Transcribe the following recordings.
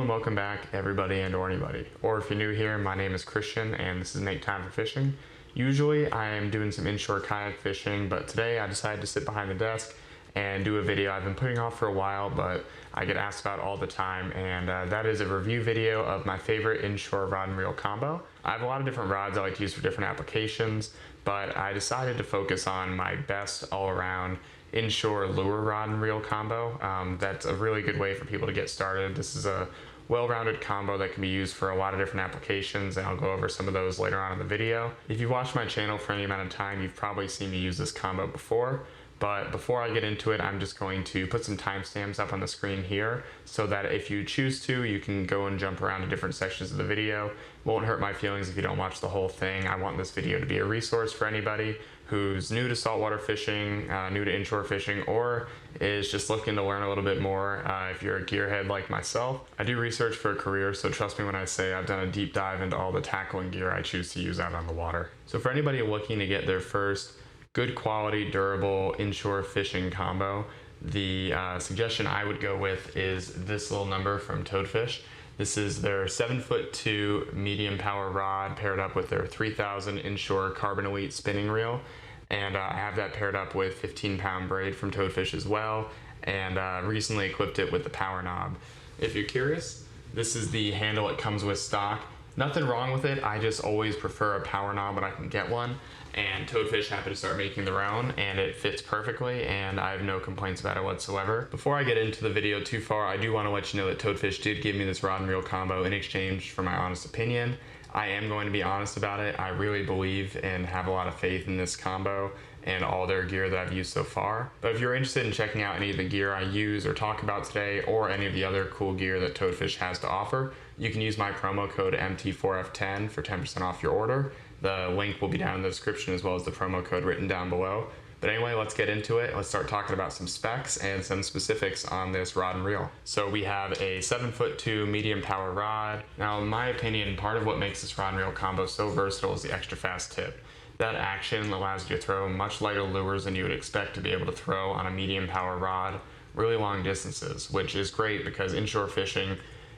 and welcome back everybody and or anybody. Or if you're new here, my name is Christian and this is Make Time for Fishing. Usually I am doing some inshore kayak fishing, but today I decided to sit behind the desk and do a video I've been putting off for a while, but I get asked about all the time, and that is a review video of my favorite inshore rod and reel combo. I have a lot of different rods I like to use for different applications, but I decided to focus on my best all-around inshore lure rod and reel combo. That's a really good way for people to get started. This is a well-rounded combo that can be used for a lot of different applications, and I'll go over some of those later on in the video. If you've watched my channel for any amount of time, you've probably seen me use this combo before. But before I get into it, I'm just going to put some timestamps up on the screen here so that if you choose to, you can go and jump around to different sections of the video. It won't hurt my feelings if you don't watch the whole thing. I want this video to be a resource for anybody who's new to saltwater fishing, new to inshore fishing, or is just looking to learn a little bit more. If you're a gearhead like myself, I do research for a career, so trust me when I say I've done a deep dive into all the tackle and gear I choose to use out on the water. So for anybody looking to get their first good quality, durable inshore fishing combo, the suggestion I would go with is this little number from Toadfish. This is their 7'2" medium power rod paired up with their 3000 inshore carbon elite spinning reel. And I have that paired up with 15-pound braid from Toadfish as well, and recently equipped it with the power knob. If you're curious, this is the handle it comes with stock. Nothing wrong with it, I just always prefer a power knob when I can get one, and Toadfish happened to start making their own, and it fits perfectly, and I have no complaints about it whatsoever. Before I get into the video too far, I do want to let you know that Toadfish did give me this rod and reel combo in exchange for my honest opinion. I am going to be honest about it. I really believe and have a lot of faith in this combo and all their gear that I've used so far. But if you're interested in checking out any of the gear I use or talk about today, or any of the other cool gear that Toadfish has to offer, you can use my promo code MT4F10 for 10% off your order. The link will be down in the description as well as the promo code written down below. But anyway, let's get into it. Let's start talking about some specs and some specifics on this rod and reel. So we have a 7'2" medium power rod. Now, in my opinion, part of what makes this rod and reel combo so versatile is the extra fast tip. That action allows you to throw much lighter lures than you would expect to be able to throw on a medium power rod really long distances, which is great because inshore fishing,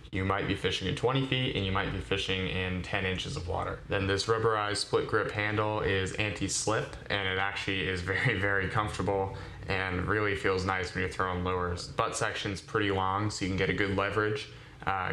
you might be fishing in 20 feet and you might be fishing in 10 inches of water. Then this rubberized split grip handle is anti-slip, and it actually is very, very comfortable and really feels nice when you're throwing lures. Butt section's pretty long, so you can get a good leverage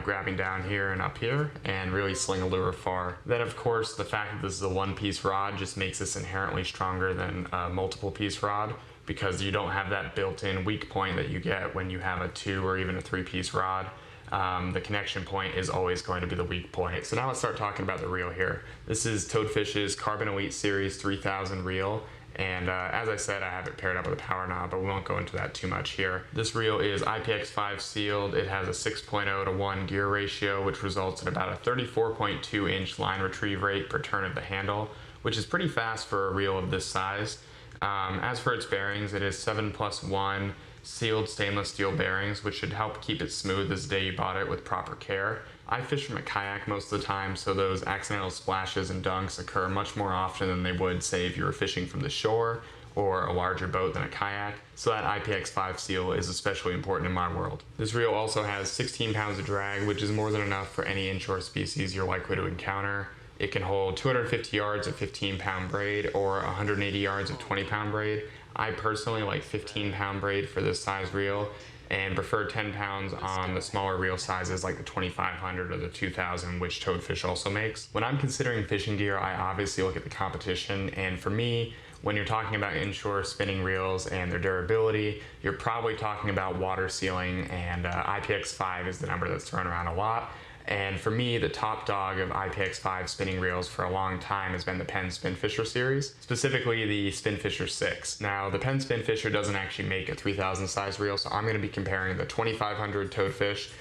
grabbing down here and up here and really sling a lure far. Then of course the fact that this is a one-piece rod just makes this inherently stronger than a multiple piece rod, because you don't have that built-in weak point that you get when you have a 2 or even a 3-piece rod. The connection point is always going to be the weak point. So now let's start talking about the reel here. This is Toadfish's Carbon Elite Series 3000 reel, and as I said, I have it paired up with a power knob, but we won't go into that too much here. This reel is IPX5 sealed. It has a 6.0 to 1 gear ratio, which results in about a 34.2 inch line retrieve rate per turn of the handle, which is pretty fast for a reel of this size. As for its bearings, it is 7+1 sealed stainless steel bearings, which should help keep it smooth as the day you bought it with proper care. I fish from a kayak most of the time, so those accidental splashes and dunks occur much more often than they would, say, if you were fishing from the shore or a larger boat than a kayak, so that IPX5 seal is especially important in my world. This reel also has 16 pounds of drag, which is more than enough for any inshore species you're likely to encounter. It can hold 250 yards of 15-pound braid or 180 yards of 20-pound braid. I personally like 15-pound braid for this size reel and prefer 10 pounds on the smaller reel sizes like the 2500 or the 2000, which Toadfish also makes. When I'm considering fishing gear, I obviously look at the competition, and for me, when you're talking about inshore spinning reels and their durability, you're probably talking about water sealing, and IPX5 is the number that's thrown around a lot. And for me, the top dog of IPX5 spinning reels for a long time has been the Penn Spinfisher series, specifically the Spinfisher 6. Now, the Penn Spinfisher doesn't actually make a 3000 size reel, so I'm going to be comparing the 2500 Toadfish,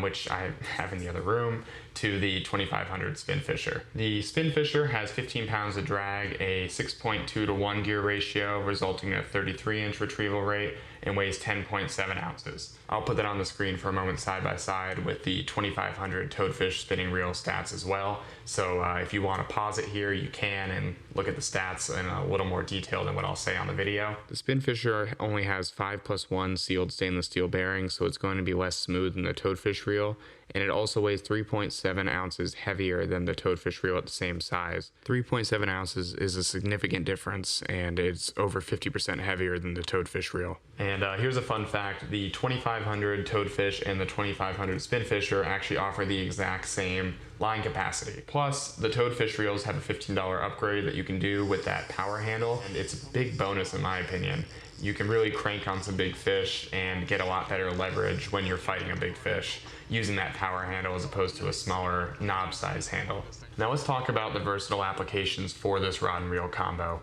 which I have in the other room, to the 2500 Spinfisher. The Spinfisher has 15 pounds of drag, a 6.2 to 1 gear ratio, resulting in a 33-inch retrieval rate, and weighs 10.7 ounces. I'll put that on the screen for a moment side by side with the 2500 Toadfish spinning reel stats as well. So if you want to pause it here, you can and look at the stats in a little more detail than what I'll say on the video. The Spinfisher only has 5+1 sealed stainless steel bearings, so it's going to be less smooth than the Toadfish reel, and it also weighs 3.7 ounces heavier than the toadfish reel at the same size. 3.7 ounces is a significant difference, and it's over 50% heavier than the toadfish reel. And here's a fun fact: the 2500 toadfish and the 2500 spinfisher actually offer the exact same line capacity. Plus, the toadfish reels have a $15 upgrade that you can do with that power handle, and it's a big bonus in my opinion. You can really crank on some big fish and get a lot better leverage when you're fighting a big fish using that power handle as opposed to a smaller knob size handle. Now let's talk about the versatile applications for this rod and reel combo.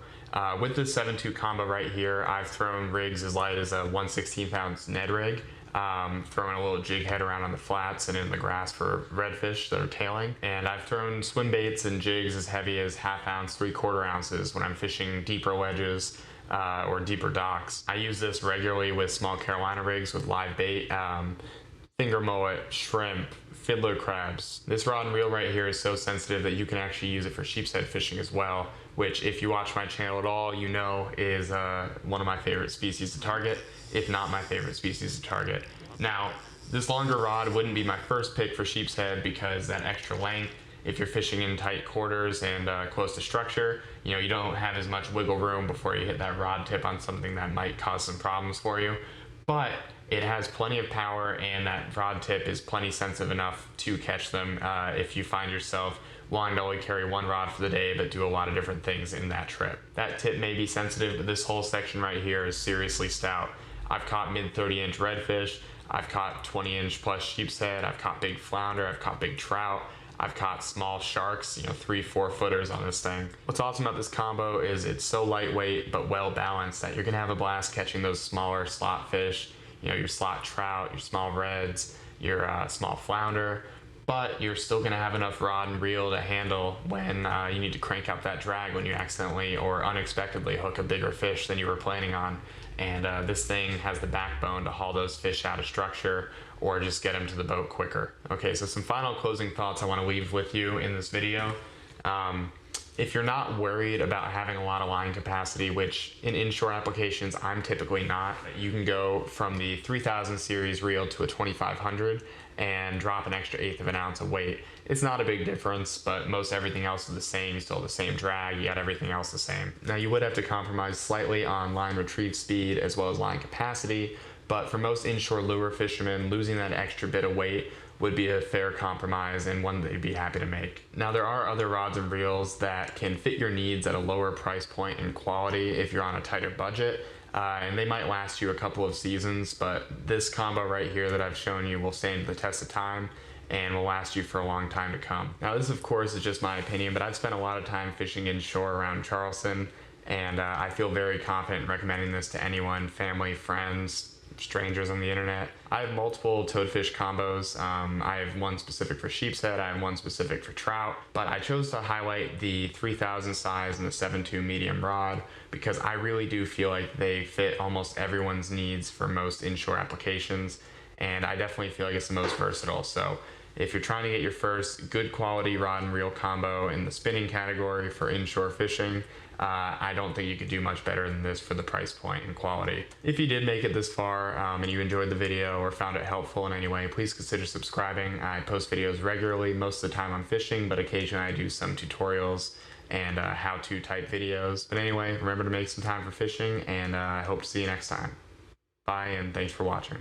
With this 7-2 combo right here, I've thrown rigs as light as a 1/16 ounce Ned rig, throwing a little jig head around on the flats and in the grass for redfish that are tailing. And I've thrown swim baits and jigs as heavy as 1/2 ounce, 3/4 ounces when I'm fishing deeper wedges or deeper docks. I use this regularly with small Carolina rigs with live bait, finger mullet, shrimp, fiddler crabs. This rod and reel right here is so sensitive that you can actually use it for sheepshead fishing as well, which if you watch my channel at all, you know is one of my favorite species to target, if not my favorite species to target. Now, this longer rod wouldn't be my first pick for sheepshead because that extra length, if you're fishing in tight quarters and close to structure, you don't have as much wiggle room before you hit that rod tip on something that might cause some problems for you. But it has plenty of power, and that rod tip is plenty sensitive enough to catch them if you find yourself wanting to only carry one rod for the day but do a lot of different things in that trip. That tip may be sensitive, but this whole section right here is seriously stout. I've caught mid 30-inch redfish, I've caught 20-inch plus sheepshead, I've caught big flounder, I've caught big trout, I've caught small sharks, 3-4 footers on this thing. What's awesome about this combo is it's so lightweight but well balanced that you're gonna have a blast catching those smaller slot fish, your slot trout, your small reds, your small flounder, but you're still gonna have enough rod and reel to handle when you need to crank up that drag when you accidentally or unexpectedly hook a bigger fish than you were planning on. And this thing has the backbone to haul those fish out of structure or just get them to the boat quicker. Okay, so some final closing thoughts I want to leave with you in this video. If you're not worried about having a lot of line capacity, which in inshore applications I'm typically not, you can go from the 3000 series reel to a 2500 and drop an extra 1/8 of an ounce of weight. It's not a big difference, but most everything else is the same. You still have the same drag, you got everything else the same. Now you would have to compromise slightly on line retrieve speed as well as line capacity, but for most inshore lure fishermen, losing that extra bit of weight would be a fair compromise and one that you'd be happy to make. Now there are other rods and reels that can fit your needs at a lower price point and quality if you're on a tighter budget, and they might last you a couple of seasons, but this combo right here that I've shown you will stand the test of time and will last you for a long time to come. Now this of course is just my opinion, but I've spent a lot of time fishing inshore around Charleston, and I feel very confident in recommending this to anyone, family, friends, strangers on the internet. I have multiple toadfish combos. I have one specific for sheepshead, I have one specific for trout, but I chose to highlight the 3000 size and the 7.2 medium rod because I really do feel like they fit almost everyone's needs for most inshore applications, and I definitely feel like it's the most versatile. So if you're trying to get your first good quality rod and reel combo in the spinning category for inshore fishing, I don't think you could do much better than this for the price point and quality. If you did make it this far and you enjoyed the video or found it helpful in any way, please consider subscribing. I post videos regularly, most of the time on fishing, but occasionally I do some tutorials and how-to type videos. But anyway, remember to make some time for fishing, and I hope to see you next time. Bye, and thanks for watching.